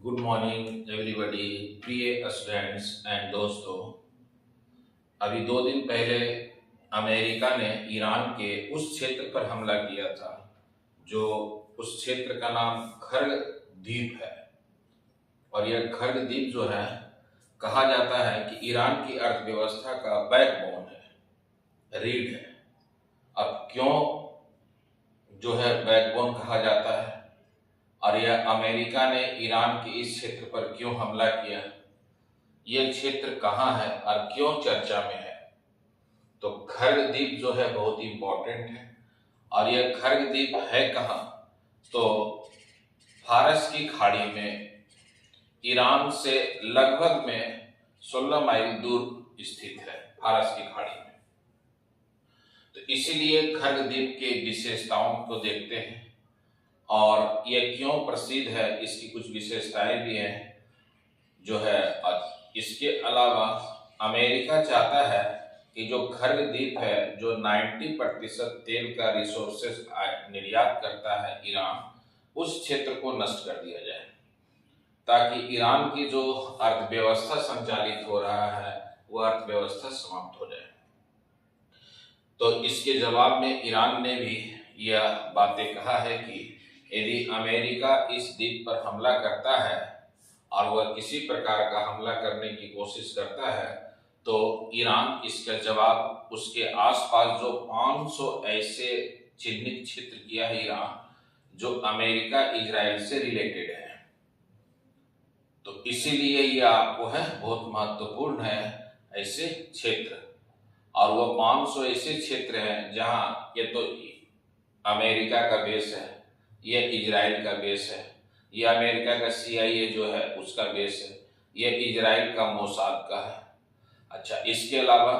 Good morning everybody, प्रिय students and दोस्तों। अभी 2 दिन पहले अमेरिका ने ईरान के उस क्षेत्र पर हमला किया था जो उस क्षेत्र का नाम खर्ग द्वीप है। और यह खर्ग द्वीप जो है कहा जाता है कि ईरान की अर्थव्यवस्था का बैकबोन है, रीढ़ है। अब क्यों जो है बैकबोन कहा जाता है और यह अमेरिका ने ईरान के इस क्षेत्र पर क्यों हमला किया, यह क्षेत्र कहाँ है और क्यों चर्चा में है? तो खर्ग द्वीप जो है बहुत ही इंपॉर्टेंट है। और यह खर्ग द्वीप है कहाँ? तो फारस की खाड़ी में ईरान से लगभग में 16 माइल दूर स्थित है, फारस की खाड़ी में। तो इसीलिए खर्ग द्वीप के विशेषताओं को देखते हैं और यह क्यों प्रसिद्ध है, इसकी कुछ विशेषताएं भी हैं जो है। इसके अलावा अमेरिका चाहता है कि जो खर्ग द्वीप है, जो 90% तेल का रिसोर्सेस निर्यात करता है ईरान, उस क्षेत्र को नष्ट कर दिया जाए ताकि ईरान की जो अर्थव्यवस्था संचालित हो रहा है वह अर्थव्यवस्था समाप्त हो जाए। तो इसके जवाब में ईरान ने भी यह बातें कहा है कि यदि अमेरिका इस द्वीप पर हमला करता है और वह किसी प्रकार का हमला करने की कोशिश करता है तो ईरान इसका जवाब उसके आसपास जो 500 ऐसे चिन्हित क्षेत्र किया है ईरान जो अमेरिका इजराइल से रिलेटेड है। तो इसीलिए यह आपको है बहुत महत्वपूर्ण है ऐसे क्षेत्र। और वह 500 ऐसे क्षेत्र हैं जहां ये तो अमेरिका का बेस है, यह इजराइल का बेस है, यह अमेरिका का CIA जो है उसका बेस है, यह इजराइल का मोसाद का है। अच्छा, इसके अलावा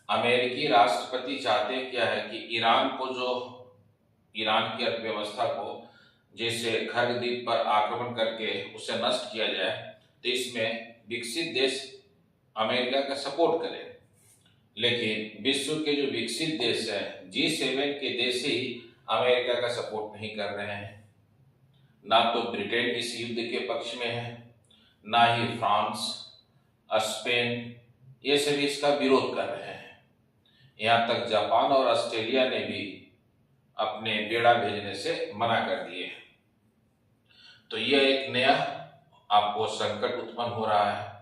अमेरिकी राष्ट्रपति चाहते क्या है कि ईरान को, जो ईरान की अर्थव्यवस्था को जैसे खर्ग द्वीप पर आक्रमण करके उसे नष्ट किया जाए, तो इसमें विकसित देश अमेरिका का सपोर्ट करें। लेकिन विश्व के जो विकसित देश है, G7 के देश ही अमेरिका का सपोर्ट नहीं कर रहे हैं। ना तो ब्रिटेन इस युद्ध के पक्ष में है, ना ही फ्रांस, स्पेन, ये सभी इसका विरोध कर रहे हैं। यहाँ तक जापान और ऑस्ट्रेलिया ने भी अपने बेड़ा भेजने से मना कर दिए। तो यह एक नया आपको संकट उत्पन्न हो रहा है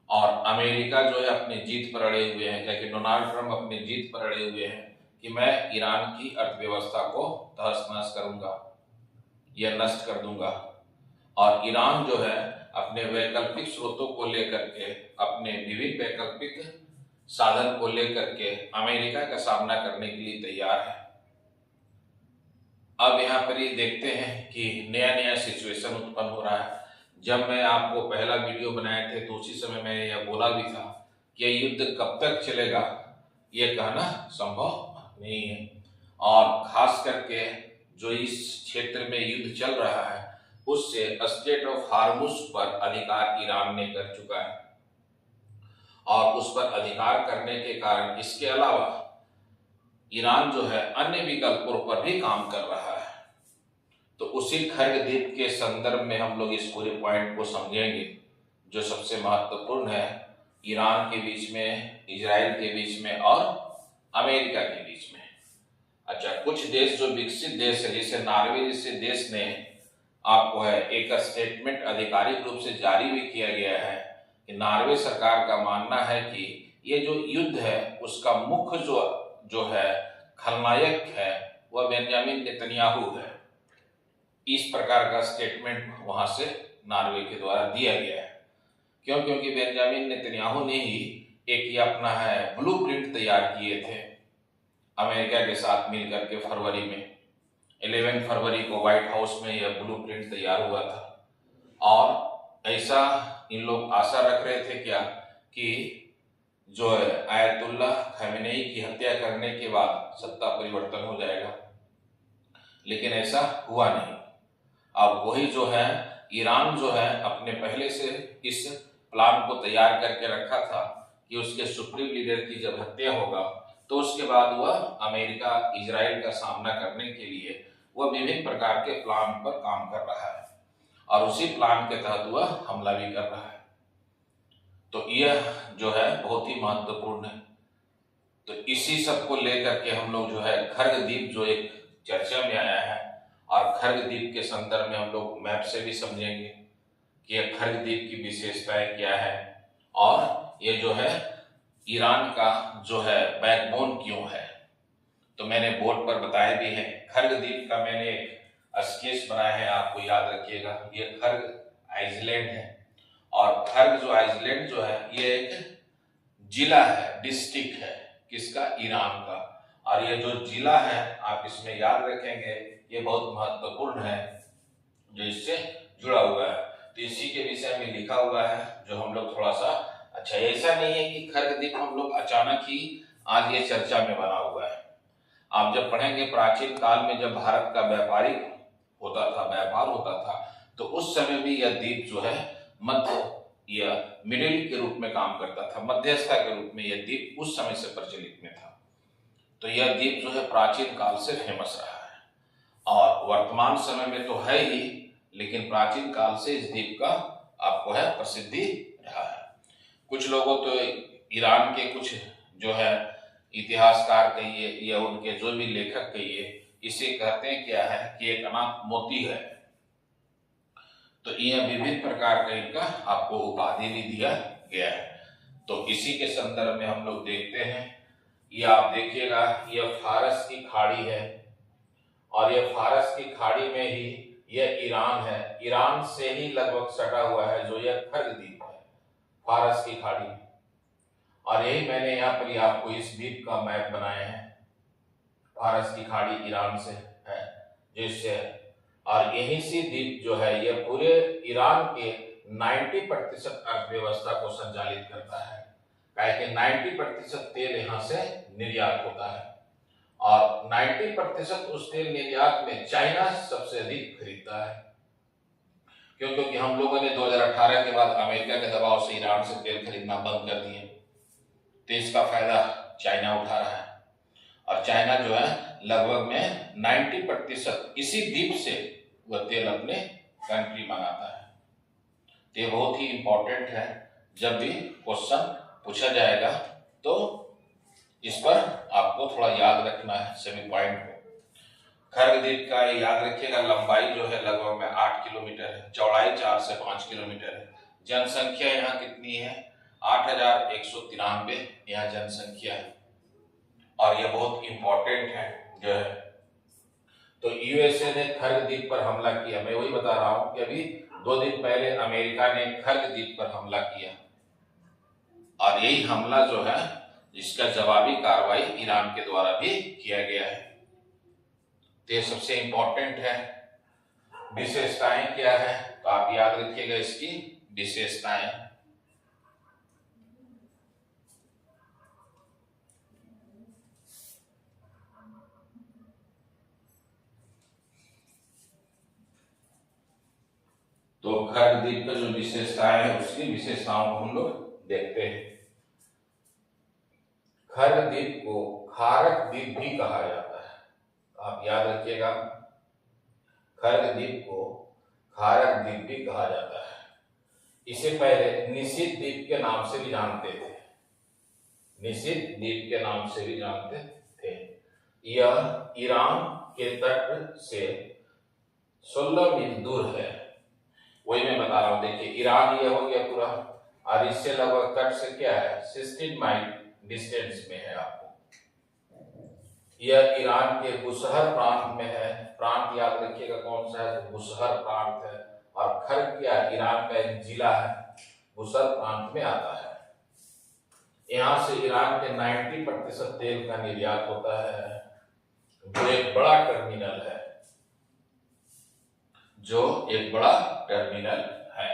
और अमेरिका जो है अपनी जीत पर अड़े हुए हैं, क्योंकि डोनाल्ड ट्रंप अपनी जीत पर अड़े हुए हैं कि मैं ईरान की अर्थव्यवस्था को तहस नहस करूंगा या नष्ट कर दूंगा। और ईरान जो है अपने वैकल्पिक स्रोतों को लेकर के, अपने विविध वैकल्पिक साधन को लेकर के अमेरिका का सामना करने के लिए तैयार है। अब यहाँ पर ये देखते हैं कि नया नया सिचुएशन उत्पन्न हो रहा है। जब मैं आपको पहला वीडियो बनाए थे तो उसी समय मैं यह बोला भी था कि यह युद्ध कब तक चलेगा यह कहना संभव नहीं है। और खास करके जो इस क्षेत्र में युद्ध चल रहा है उससे स्ट्रेट ऑफ हार्मुज पर अधिकार ईरान ने कर चुका है और उस पर अधिकार करने के कारण इसके अलावा ईरान जो है अन्य विकल्पों पर भी काम कर रहा है। तो उसी खर्ग द्वीप के संदर्भ में हम लोग इस पूरे पॉइंट को समझेंगे जो सबसे महत्वपूर्ण है ईरान के बीच में, इजराइल के बीच में और अमेरिका के बीच में। अच्छा, कुछ देश जो विकसित देश है, जैसे नॉर्वे जैसे देश ने आपको है एक स्टेटमेंट आधिकारिक रूप से जारी भी किया गया है कि नॉर्वे सरकार का मानना है कि ये जो युद्ध है उसका मुख्य जो है खलनायक है वह बेंजामिन नेतन्याहू है। इस प्रकार का स्टेटमेंट वहां से नॉर्वे के द्वारा दिया गया है। क्यों? क्योंकि बेंजामिन नेतन्याहू ने ही एक ये अपना है ब्लूप्रिंट तैयार किए थे अमेरिका के साथ मिलकर के फरवरी में। 11 फरवरी को व्हाइट हाउस में यह ब्लूप्रिंट तैयार हुआ था और ऐसा इन लोग आशा रख रहे थे क्या कि जो है आयतुल्लाह खमेनेई की हत्या करने के बाद सत्ता परिवर्तन हो जाएगा, लेकिन ऐसा हुआ नहीं। अब वही जो है ईरान जो है अपने पहले से इस प्लान को तैयार करके रखा था कि उसके सुप्रीम लीडर की जब हत्या होगा तो उसके बाद वह अमेरिका इजराइल का सामना करने के लिए वह विभिन्न प्रकार के प्लान पर काम कर रहा है। और उसी प्लान के तहत वह हमला भी कर रहा है। तो यह जो है बहुत ही महत्वपूर्ण है। तो इसी सब को लेकर के हम लोग जो है खर्गदीप जो एक चर्चा में आया है, और खर्गदीप के संदर्भ में हम लोग मैप से भी समझेंगे कि यह खर्गदीप की विशेषताएं क्या है, और ये जो है ईरान का जो है बैकबोन क्यों है। तो मैंने बोर्ड पर बताया भी है। खर्गदीप का मैंने एक स्केच बनाया है, आपको याद रखिएगा। ये खर्ग आइसलैंड है, और खर्ग जो आइसलैंड जो है ये एक जिला है, डिस्ट्रिक्ट है, किसका? ईरान का। और ये जो जिला है आप इसमें याद रखेंगे, ये बहुत महत्वपूर्ण है जो इससे जुड़ा हुआ है। तो इसी के विषय में लिखा हुआ है जो हम लोग थोड़ा सा अच्छा, ऐसा नहीं है कि खर्गदीप हम लोग अचानक ही आज ये चर्चा में बना हुआ है। आप जब पढ़ेंगे प्राचीन काल में जब भारत का व्यापार होता था, तो उस समय भी यह द्वीप जो है मध्य या मिडिल के रूप में काम करता था, मध्यस्थता के रूप में यह द्वीप उस समय से प्रचलित में था। तो यह द्वीप जो है प्राचीन काल से फेमस रहा है, और वर्तमान समय में तो है ही, लेकिन प्राचीन काल से इस द्वीप का आपको है प्रसिद्धि रहा है। कुछ लोगों तो ईरान के कुछ जो है इतिहासकार कहिए या उनके जो भी लेखक कहिए, इसे कहते हैं क्या है कि एक अनाथ मोती है। तो यह विभिन्न प्रकार का इनका आपको उपाधि भी दिया गया है। तो इसी के संदर्भ में हम लोग देखते हैं, यह आप देखिएगा, यह फारस की खाड़ी है, और यह फारस की खाड़ी में ही यह ईरान है। ईरान से ही लगभग सटा हुआ है जो यह खर्गदीप है, फारस की खाड़ी। और यही मैंने यहाँ पर आपको इस द्वीप का मैप बनाया है। फारस की खाड़ी ईरान से है जिससे, और यही सी द्वीप जो है यह पूरे ईरान के 90% अर्थव्यवस्था को संचालित करता है, क्योंकि 90% तेल यहाँ से निर्यात होता है, और 90% उस तेल निर्यात में चाइना सबसे अधिक खरीदता है। क्योंकि हम लोगों ने 2018 के बाद अमेरिका के दबाव से ईरान से तेल खरीदना बंद कर दिए, तो इसका फायदा चाइना उठा रहा है। और चाइना जो है लगभग में 90% इसी द्वीप से वह तेल अपने कंट्री मंगाता है। तो ये बहुत ही इंपॉर्टेंट है, जब भी क्वेश्चन पूछा जाएगा तो इस पर आपको थोड़ा याद रखना है सभी पॉइंट को। खर्गदीप का याद रखिएगा, लंबाई जो है लगभग में 8 किलोमीटर है, चौड़ाई 4 से 5 किलोमीटर है। जनसंख्या यहाँ कितनी है? 8193 यहाँ जनसंख्या है, और यह बहुत इंपॉर्टेंट है जो है। तो यूएसए ने खर्गदीप पर हमला किया। मैं वही बता रहा हूं कि अभी 2 दिन पहले अमेरिका ने खर्गदीप पर हमला किया, और यही हमला जो है इसका जवाबी कार्रवाई ईरान के द्वारा भी किया गया है। तो ये सबसे इंपॉर्टेंट है। विशेषताएं क्या है तो आप याद रखिएगा इसकी विशेषताएं। तो खर्गदीप का जो विशेषताएं है उसकी विशेषताओं को हम लोग देखते हैं। खर्गदीप को खारक द्वीप भी कहा जाता है, आप याद रखिएगा, खर्गदीप को खारक द्वीप भी कहा जाता है। इसे पहले निषिद्ध द्वीप के नाम से भी जानते थे, निषिद्ध द्वीप के नाम से भी जानते थे। यह ईरान के तट से 16 मील दूर है। वही मैं बता रहा हूं, देखिए ईरान ये हो गया पूरा, और इससे लगभग तट से क्या है 16 माइल डिस्टेंस में है आपको। यह ईरान के बुशहर प्रांत में है। प्रांत याद रखिएगा कौन सा है, तो बुशहर प्रांत है। और खर्ग क्या है, ईरान का एक जिला है, बुशहर प्रांत में आता है। यहाँ से ईरान के 90% तेल का निर्यात होता है, जो एक बड़ा टर्मिनल है, जो एक बड़ा टर्मिनल है।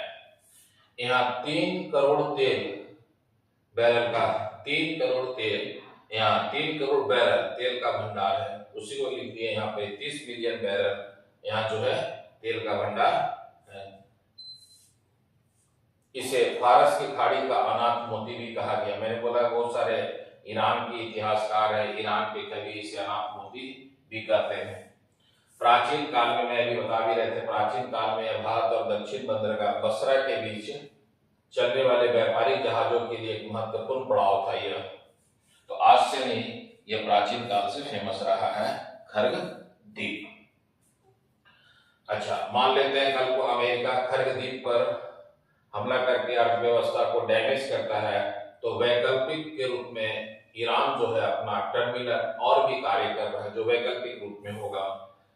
यहाँ 3 करोड़ तेल बैरल का 3 करोड़ तेल, यहाँ 3 करोड़ बैरल तेल का भंडार है। उसी को लिख दिए यहाँ पे 30 मिलियन बैरल यहाँ जो है तेल का भंडार है। इसे फारस की खाड़ी का अनाथ मोती भी कहा गया। मैंने बोला बहुत सारे ईरान के इतिहासकार है, ईरान के कवि इसे अनाथ मोती भी कहते हैं। प्राचीन काल में, मैं अभी बता भी रहे थे, प्राचीन काल में यह भारत और दक्षिण बंदरगाह बसरा के बीच चलने वाले व्यापारिक जहाजों के लिए एक महत्वपूर्ण पड़ाव था यह। तो आज से नहीं, यह प्राचीन काल से फेमस रहा है खर्ग द्वीप। अच्छा, मान लेते हैं कल को अमेरिका खर्ग द्वीप पर हमला करके अर्थव्यवस्था को डैमेज करता है, तो वैकल्पिक के रूप में ईरान जो है अपना टर्मिनल और भी कार्य कर रहा है, जो वैकल्पिक रूप में होगा।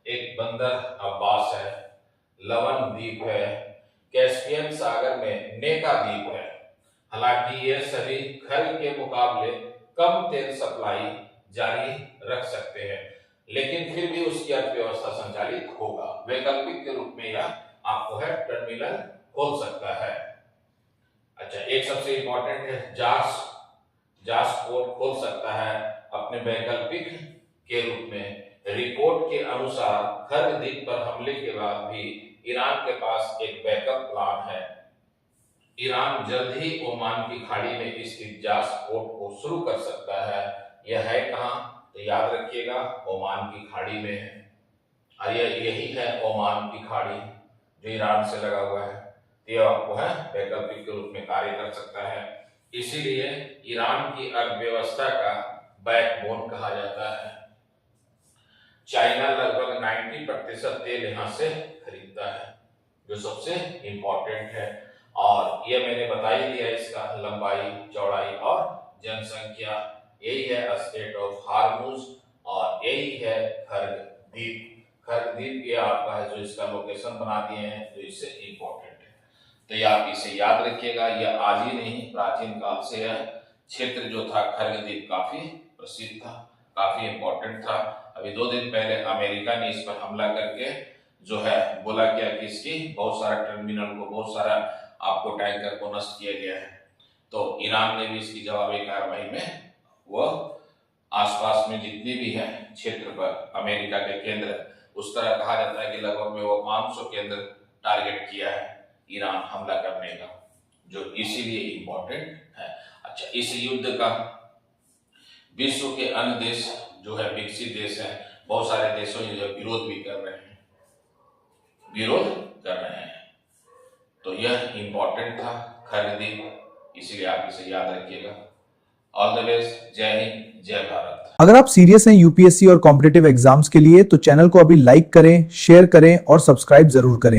एक बंदर अब्बास है, लवन द्वीप है, कैस्पियन सागर में नेका द्वीप है। हालांकि ये सभी खर्ग के मुकाबले कम तेल सप्लाई जारी रख सकते हैं, लेकिन फिर भी उसकी अर्थव्यवस्था संचालित होगा। वैकल्पिक के रूप में यह आपको है टर्मिनल खोल सकता है। अच्छा, एक सबसे इंपॉर्टेंट है जास पोर्ट खोल सकता है अपने वैकल्पिक के रूप में। रिपोर्ट के अनुसार खर्ग द्वीप पर हमले के बाद भी ईरान के पास एक बैकअप प्लान है। ईरान जल्द ही ओमान की खाड़ी में स्थित जास पोर्ट को शुरू कर सकता है। यह है कहां? तो याद रखिएगा, ओमान की खाड़ी में है। और यही है ओमान की खाड़ी जो ईरान से लगा हुआ है। यह आपको है वैकल्पिक के रूप में कार्य कर सकता है। इसीलिए ईरान की अर्थव्यवस्था का बैकबोन कहा जाता है। चाइना लगभग 90% तेल यहां से खरीदता है, जो सबसे इंपॉर्टेंट है। और यह मैंने बता ही दिया, इसका लंबाई, चौड़ाई और जनसंख्या। यही है स्ट्रेट ऑफ हार्मुज और यही है खर्ग द्वीप। खर्ग द्वीप ये आपका है जो इसका लोकेशन बना दिए हैं, जो इससे इंपॉर्टेंट है। तो ये आप इसे याद रखिएगा। यह आज ही नहीं, प्राचीन काल से यह क्षेत्र जो था खर्ग द्वीप काफी प्रसिद्ध था, काफी इंपॉर्टेंट था। अभी 2 दिन पहले अमेरिका ने इस पर हमला करके जो है बोला क्या कि इसकी बहुत सारा टर्मिनल को, बहुत सारा आपको टैंकर को नष्ट किया गया है। तो ईरान ने भी इसकी जवाबी कार्रवाई में वह आसपास में जितनी भी है क्षेत्र पर अमेरिका के केंद्र, उस तरह कहा जाता है कि लगभग में वो 500 केंद्र टारगेट किया है ईरान हमला करने का, जो इसीलिए इंपॉर्टेंट है। अच्छा, इस युद्ध का विश्व के अन्य देश जो है, विकसित देश है, बहुत सारे देशों ने विरोध भी कर रहे हैं, तो यह इंपॉर्टेंट था खर्ग द्वीप, इसीलिए आप इसे याद रखिएगा। All the best. जय हिंद, जय भारत। अगर आप सीरियस हैं यूपीएससी और कॉम्पिटिटिव एग्जाम्स के लिए तो चैनल को अभी लाइक करें, शेयर करें और सब्सक्राइब जरूर करें।